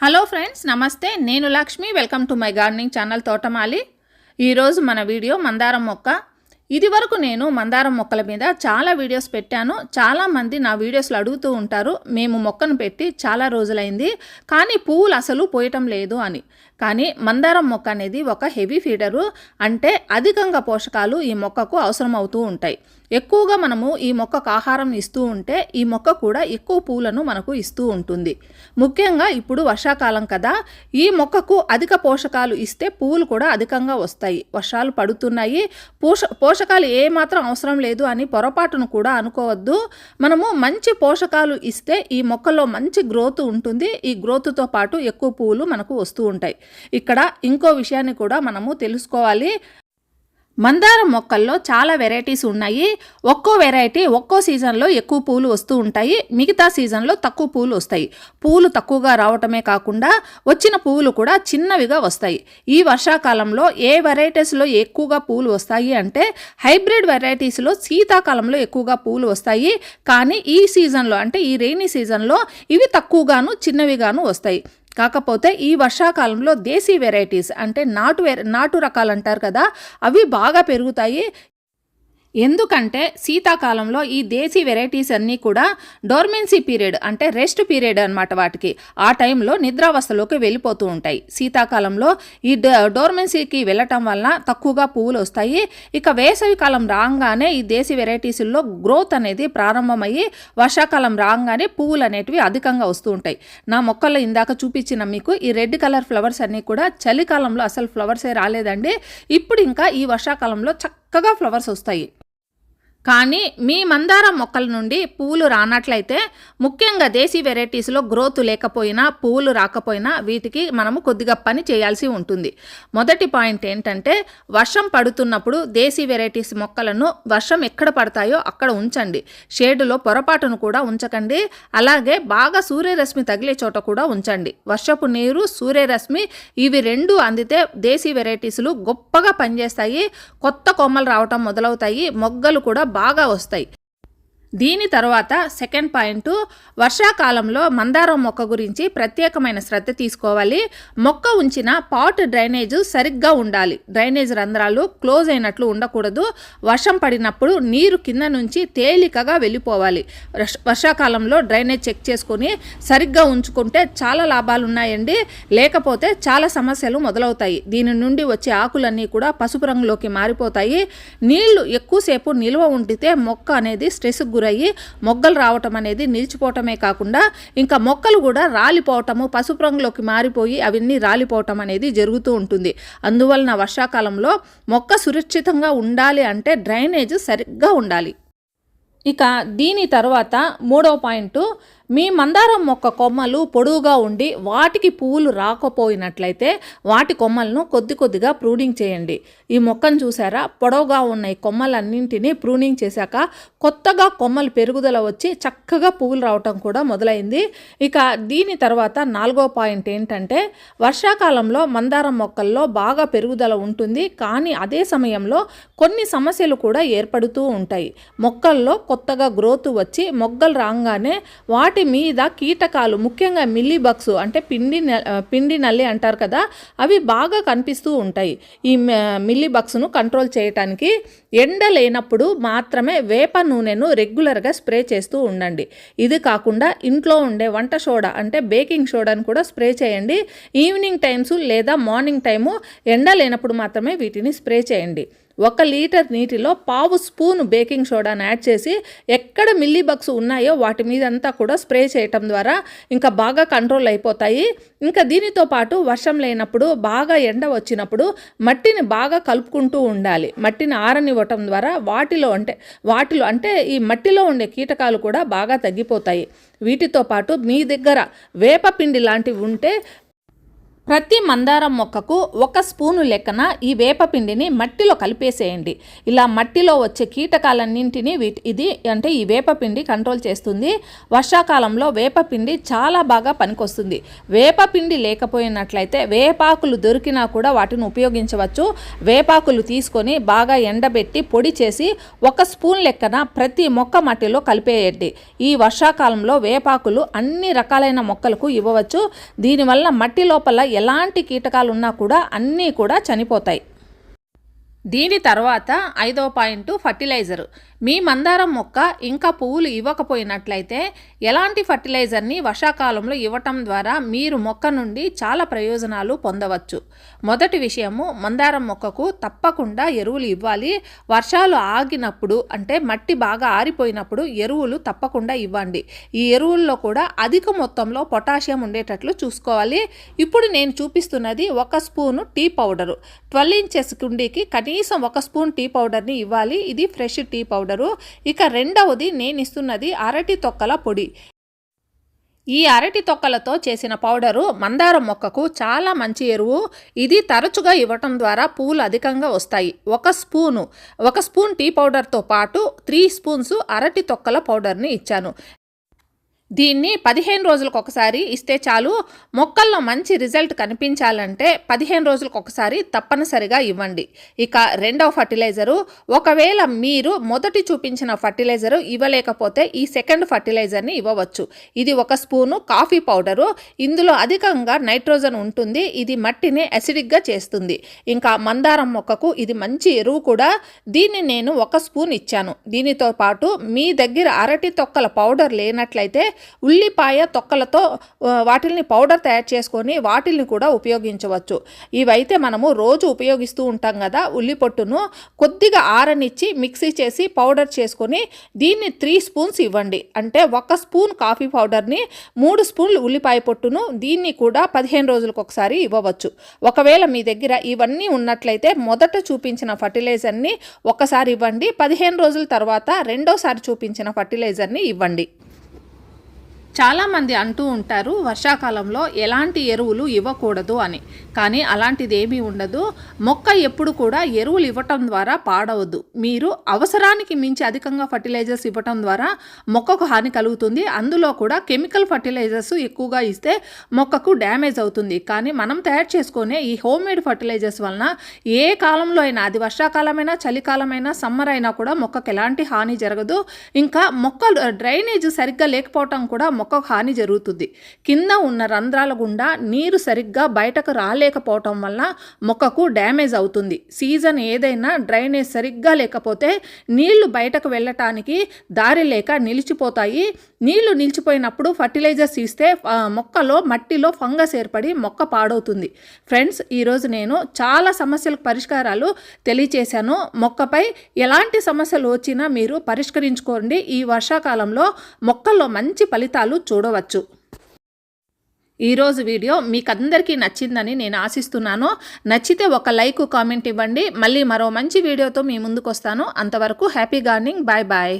Hello friends, నమస్తే. నేను Lakshmi. Welcome to my gardening channel తోటమాలి. ఈరోజు మన వీడియో మందారం మొక్క. ఇది వరకు నేను మందారం మొక్కల మీద చాలా వీడియోస్ పెట్టాను. చాలామంది నా వీడియోస్లో అడుగుతూ ఉంటారు, మేము మొక్కను పెట్టి చాలా రోజులైంది కానీ పువ్వులు అసలు పోయటం లేదు అని. కానీ మందారం మొక్క అనేది ఒక హెవీ ఫీడరు, అంటే అధికంగా పోషకాలు ఈ మొక్కకు అవసరం అవుతూ ఉంటాయి. ఎక్కువగా మనము ఈ మొక్కకు ఆహారం ఇస్తూ ఉంటే ఈ మొక్క కూడా ఎక్కువ పూలను మనకు ఇస్తూ ఉంటుంది. ముఖ్యంగా ఇప్పుడు వర్షాకాలం కదా, ఈ మొక్కకు అధిక పోషకాలు ఇస్తే పువ్వులు కూడా అధికంగా వస్తాయి. వర్షాలు పడుతున్నాయి, పోషకాలు ఏమాత్రం అవసరం లేదు అని పొరపాటును కూడా అనుకోవద్దు. మనము మంచి పోషకాలు ఇస్తే ఈ మొక్కలో మంచి గ్రోత్ ఉంటుంది. ఈ గ్రోత్తో పాటు ఎక్కువ పువ్వులు మనకు వస్తూ ఉంటాయి. ఇక్కడ ఇంకో విషయాన్ని కూడా మనము తెలుసుకోవాలి. మందారం మొక్కల్లో చాలా వెరైటీస్ ఉన్నాయి. ఒక్కో వెరైటీ ఒక్కో సీజన్లో ఎక్కువ పూలు వస్తూ ఉంటాయి, మిగతా సీజన్లో తక్కువ పూలు వస్తాయి. పూలు తక్కువగా రావటమే కాకుండా వచ్చిన పువ్వులు కూడా చిన్నవిగా వస్తాయి. ఈ వర్షాకాలంలో ఏ వెరైటీస్లో ఎక్కువగా పూలు వస్తాయి అంటే హైబ్రిడ్ వెరైటీస్లో శీతాకాలంలో ఎక్కువగా పూలు వస్తాయి. కానీ ఈ సీజన్లో అంటే ఈ రెయినీ సీజన్లో ఇవి తక్కువగాను చిన్నవిగాను వస్తాయి. కాకపోతే ఈ వర్షాకాలంలో దేశీ వెరైటీస్ అంటే నాటు రకాలు అంటారు కదా, అవి బాగా పెరుగుతాయి. ఎందుకంటే శీతాకాలంలో ఈ దేశీ వెరైటీస్ అన్నీ కూడా డోర్మెన్సీ పీరియడ్ అంటే రెస్ట్ పీరియడ్ అనమాట. వాటికి ఆ టైంలో నిద్రావస్థలోకి వెళ్ళిపోతూ ఉంటాయి. శీతాకాలంలో ఈ డోర్మెన్సీకి వెళ్ళటం వల్ల తక్కువగా పువ్వులు వస్తాయి. ఇక వేసవికాలం రాగానే ఈ దేశీ వెరైటీస్లో గ్రోత్ అనేది ప్రారంభమయ్యి వర్షాకాలం రాగానే పువ్వులు అనేటివి అధికంగా వస్తూ ఉంటాయి. నా మొక్కల్లో ఇందాక చూపించిన మీకు ఈ రెడ్ కలర్ ఫ్లవర్స్ అన్నీ కూడా చలికాలంలో అసలు ఫ్లవర్సే రాలేదండి. ఇప్పుడు ఇంకా ఈ వర్షాకాలంలో చక్కగా ఫ్లవర్స్ వస్తాయి. కానీ మీ మందారం మొక్కల నుండి పువ్వులు రానట్లయితే, ముఖ్యంగా దేశీ వెరైటీస్లో గ్రోత్ లేకపోయినా పువ్వులు రాకపోయినా వీటికి మనము కొద్దిగా పని చేయాల్సి ఉంటుంది. మొదటి పాయింట్ ఏంటంటే, వర్షం పడుతున్నప్పుడు దేశీ వెరైటీస్ మొక్కలను వర్షం ఎక్కడ పడతాయో అక్కడ ఉంచండి. షేడులో పొరపాటును కూడా ఉంచకండి. అలాగే బాగా సూర్యరశ్మి తగిలే చోట కూడా ఉంచండి. వర్షపు నీరు, సూర్యరశ్మి ఇవి రెండు అందితే దేశీ వెరైటీస్లు గొప్పగా పనిచేస్తాయి. కొత్త కొమ్మలు రావటం మొదలవుతాయి, మొగ్గలు కూడా బాగా వస్తాయి. దీని తర్వాత సెకండ్ పాయింట్, వర్షాకాలంలో మందారం మొక్క గురించి ప్రత్యేకమైన శ్రద్ధ తీసుకోవాలి. మొక్క ఉంచిన పాట్ డ్రైనేజ్ సరిగ్గా ఉండాలి. డ్రైనేజ్ రంధ్రాలు క్లోజ్ అయినట్లు ఉండకూడదు. వర్షం పడినప్పుడు నీరు కింద నుంచి తేలికగా వెళ్ళిపోవాలి. వర్షాకాలంలో డ్రైనేజ్ చెక్ చేసుకొని సరిగ్గా ఉంచుకుంటే చాలా లాభాలు ఉన్నాయండి. లేకపోతే చాలా సమస్యలు మొదలవుతాయి. దీని నుండి వచ్చే ఆకులన్నీ కూడా పసుపు రంగులోకి మారిపోతాయి. నీళ్లు ఎక్కువసేపు నిల్వ ఉండితే మొక్క అనేది స్ట్రెస్ గురయ్యి మొగ్గలు రావటం అనేది నిలిచిపోవటమే కాకుండా ఇంకా మొక్కలు కూడా రాలిపోవటము, పసుపు రంగులోకి మారిపోయి అవన్నీ రాలిపోవటం అనేది జరుగుతూ ఉంటుంది. అందువలన వర్షాకాలంలో మొక్క సురక్షితంగా ఉండాలి అంటే డ్రైనేజ్ సరిగ్గా ఉండాలి. ఇక దీని తర్వాత మూడవ పాయింట్, మీ మందారం మొక్క కొమ్మలు పొడవుగా ఉండి వాటికి పువ్వులు రాకపోయినట్లయితే వాటి కొమ్మలను కొద్దిగా ప్రూనింగ్ చేయండి. ఈ మొక్కను చూసారా, పొడవుగా ఉన్న ఈ కొమ్మలన్నింటినీ ప్రూనింగ్ చేశాక కొత్తగా కొమ్మలు పెరుగుదల వచ్చి చక్కగా పువ్వులు రావటం కూడా మొదలైంది. ఇక దీని తర్వాత నాలుగో పాయింట్ ఏంటంటే, వర్షాకాలంలో మందారం మొక్కల్లో బాగా పెరుగుదల ఉంటుంది. కానీ అదే సమయంలో కొన్ని సమస్యలు కూడా ఏర్పడుతూ ఉంటాయి. మొక్కల్లో కొత్తగా గ్రోత్ వచ్చి మొగ్గలు రాగానే వాటి మీద కీటకాలు, ముఖ్యంగా మిల్లీ బగ్స్ అంటే పిండి నల్లి అంటారు కదా, అవి బాగా కనిపిస్తూ ఉంటాయి. ఈ మిల్లీ బగ్స్ను కంట్రోల్ చేయటానికి ఎండ లేనప్పుడు మాత్రమే వేప నూనెను రెగ్యులర్గా స్ప్రే చేస్తూ ఉండండి. ఇది కాకుండా ఇంట్లో ఉండే వంట సోడా అంటే బేకింగ్ సోడాను కూడా స్ప్రే చేయండి. ఈవినింగ్ టైమ్స్ లేదా మార్నింగ్ టైము ఎండ లేనప్పుడు మాత్రమే వీటిని స్ప్రే చేయండి. 1 లీటర్ నీటిలో పావు స్పూను బేకింగ్ సోడాను యాడ్ చేసి ఎక్కడ మిల్లీ బగ్స్ ఉన్నాయో వాటి మీదంతా కూడా స్ప్రే చేయటం ద్వారా ఇంకా బాగా కంట్రోల్ అయిపోతాయి. ఇంకా దీనితో పాటు వర్షం లేనప్పుడు బాగా ఎండ వచ్చినప్పుడు మట్టిని బాగా కలుపుకుంటూ ఉండాలి. మట్టిని ఆరనివ్వటం ద్వారా వాటిలో అంటే ఈ మట్టిలో ఉండే కీటకాలు కూడా బాగా తగ్గిపోతాయి. వీటితో పాటు మీ దగ్గర వేప పిండి లాంటివి ఉంటే ప్రతి మందారం మొక్కకు 1 స్పూను లెక్కన ఈ వేపపిండిని మట్టిలో కలిపేసేయండి. ఇలా మట్టిలో వచ్చే కీటకాలన్నింటినీ ఈ వేపపిండి కంట్రోల్ చేస్తుంది. వర్షాకాలంలో వేపపిండి చాలా బాగా పనికొస్తుంది. వేపపిండి లేకపోయినట్లయితే వేపాకులు దొరికినా కూడా వాటిని ఉపయోగించవచ్చు. వేపాకులు తీసుకొని బాగా ఎండబెట్టి పొడి చేసి 1 స్పూన్ లెక్కన ప్రతి మొక్క మట్టిలో కలిపేయండి. ఈ వర్షాకాలంలో వేపాకులు అన్ని రకాలైన మొక్కలకు ఇవ్వవచ్చు. దీనివల్ల మట్టి లోపల ఎలాంటి కీటకాలు ఉన్నా కూడా అన్నీ కూడా చనిపోతాయి. దీని తర్వాత 5వ పాయింట్ ఫర్టిలైజర్. మీ మందారం మొక్క ఇంకా పువ్వులు ఇవ్వకపోయినట్లయితే ఎలాంటి ఫర్టిలైజర్ని వర్షాకాలంలో ఇవ్వటం ద్వారా మీరు మొక్క నుండి చాలా ప్రయోజనాలు పొందవచ్చు. మొదటి విషయము, మందారం మొక్కకు తప్పకుండా ఎరువులు ఇవ్వాలి. వర్షాలు ఆగినప్పుడు అంటే మట్టి బాగా ఆరిపోయినప్పుడు ఎరువులు తప్పకుండా ఇవ్వండి. ఈ ఎరువుల్లో కూడా అధిక మొత్తంలో పొటాషియం ఉండేటట్లు చూసుకోవాలి. ఇప్పుడు నేను చూపిస్తున్నది 1 స్పూను టీ పౌడరు. 12 ఇంచెస్ కుండీకి కనీసం 1 స్పూన్ టీ పౌడర్ని ఇవ్వాలి. ఇది ఫ్రెష్ టీ పౌడరు. ఇక రెండవది నేను ఇస్తున్నది అరటి తొక్కల పొడి. ఈ అరటి తొక్కలతో చేసిన పౌడరు మందారం మొక్కకు చాలా మంచి ఎరువు. ఇది తరచుగా ఇవ్వటం ద్వారా పువ్వులు అధికంగా వస్తాయి. 1 స్పూన్ టీ పౌడర్తో పాటు 3 స్పూన్స్ అరటి తొక్కల పౌడర్ని ఇచ్చాను. దీన్ని 15 రోజులకు ఒకసారి ఇస్తే చాలు. మొక్కల్లో మంచి రిజల్ట్ కనిపించాలంటే 15 రోజులకు ఒకసారి తప్పనిసరిగా ఇవ్వండి. ఇక రెండవ ఫర్టిలైజరు, ఒకవేళ మీరు మొదటి చూపించిన ఫర్టిలైజరు ఇవ్వలేకపోతే ఈ సెకండ్ ఫర్టిలైజర్ని ఇవ్వవచ్చు. ఇది 1 స్పూను కాఫీ పౌడరు. ఇందులో అధికంగా నైట్రోజన్ ఉంటుంది. ఇది మట్టిని అసిడిక్గా చేస్తుంది. ఇంకా మందారం మొక్కకు ఇది మంచి ఎరువు కూడా. దీన్ని నేను 1 స్పూన్ ఇచ్చాను. దీనితో పాటు మీ దగ్గర అరటి తొక్కల పౌడర్ లేనట్లయితే ఉల్లిపాయ తొక్కలతో వాటిల్ని పౌడర్ తయారు చేసుకొని వాటిల్ని కూడా ఉపయోగించవచ్చు. ఇవైతే మనము రోజు ఉపయోగిస్తూ ఉంటాం కదా. ఉల్లి పొట్టును కొద్దిగా ఆరనిచ్చి మిక్సీ చేసి పౌడర్ చేసుకొని దీన్ని 3 స్పూన్స్ ఇవ్వండి. అంటే 1 స్పూన్ కాఫీ పౌడర్ని 3 స్పూన్లు ఉల్లిపాయ పొట్టును దీన్ని కూడా 15 రోజులకు ఒకసారి ఇవ్వవచ్చు. ఒకవేళ మీ దగ్గర ఇవన్నీ ఉన్నట్లయితే మొదట చూపించిన ఫర్టిలైజర్ని ఒకసారి ఇవ్వండి. 15 రోజుల తర్వాత రెండోసారి చూపించిన ఫర్టిలైజర్ని ఇవ్వండి. చాలామంది అంటూ ఉంటారు వర్షాకాలంలో ఎలాంటి ఎరువులు ఇవ్వకూడదు అని. కానీ అలాంటిది ఏమీ ఉండదు. మొక్క ఎప్పుడు కూడా ఎరువులు ఇవ్వటం ద్వారా పాడవద్దు. మీరు అవసరానికి మించి అధికంగా ఫర్టిలైజర్స్ ఇవ్వటం ద్వారా మొక్కకు హాని కలుగుతుంది. అందులో కూడా కెమికల్ ఫర్టిలైజర్స్ ఎక్కువగా ఇస్తే మొక్కకు డ్యామేజ్ అవుతుంది. కానీ మనం తయారు చేసుకునే ఈ హోమ్ మేడ్ ఫర్టిలైజర్స్ వలన ఏ కాలంలో అయినా, అది వర్షాకాలమైనా చలికాలమైనా సమ్మర్ అయినా కూడా మొక్కకు ఎలాంటి హాని జరగదు. ఇంకా మొక్క డ్రైనేజ్ సరిగ్గా లేకపోవటం కూడా మొక్కకు హాని జరుగుతుంది. కింద ఉన్న రంధ్రాల గుండా నీరు సరిగ్గా బయటకు రాలేకపోవటం వల్ల మొక్కకు డ్యామేజ్ అవుతుంది. సీజన్ ఏదైనా డ్రైనేజ్ సరిగ్గా లేకపోతే నీళ్లు బయటకు వెళ్ళటానికి దారి లేక నిలిచిపోతాయి. నీళ్లు నిలిచిపోయినప్పుడు ఫర్టిలైజర్స్ ఇస్తే మొక్కలో మట్టిలో ఫంగస్ ఏర్పడి మొక్క పాడవుతుంది. ఫ్రెండ్స్, ఈరోజు నేను చాలా సమస్యలకు పరిష్కారాలు తెలియచేశాను. మొక్కపై ఎలాంటి సమస్యలు వచ్చినా మీరు పరిష్కరించుకోండి. ఈ వర్షాకాలంలో మొక్కల్లో మంచి ఫలితాలు చూడవచ్చు. ఈరోజు వీడియో మీకు అందరికీ నచ్చిందని నేను ఆశిస్తున్నాను. నచ్చితే ఒక లైక్, కామెంట్ ఇవ్వండి. మళ్ళీ మరో మంచి వీడియోతో మీ ముందుకు వస్తాను. అంతవరకు హ్యాపీ గార్డెనింగ్. Bye bye.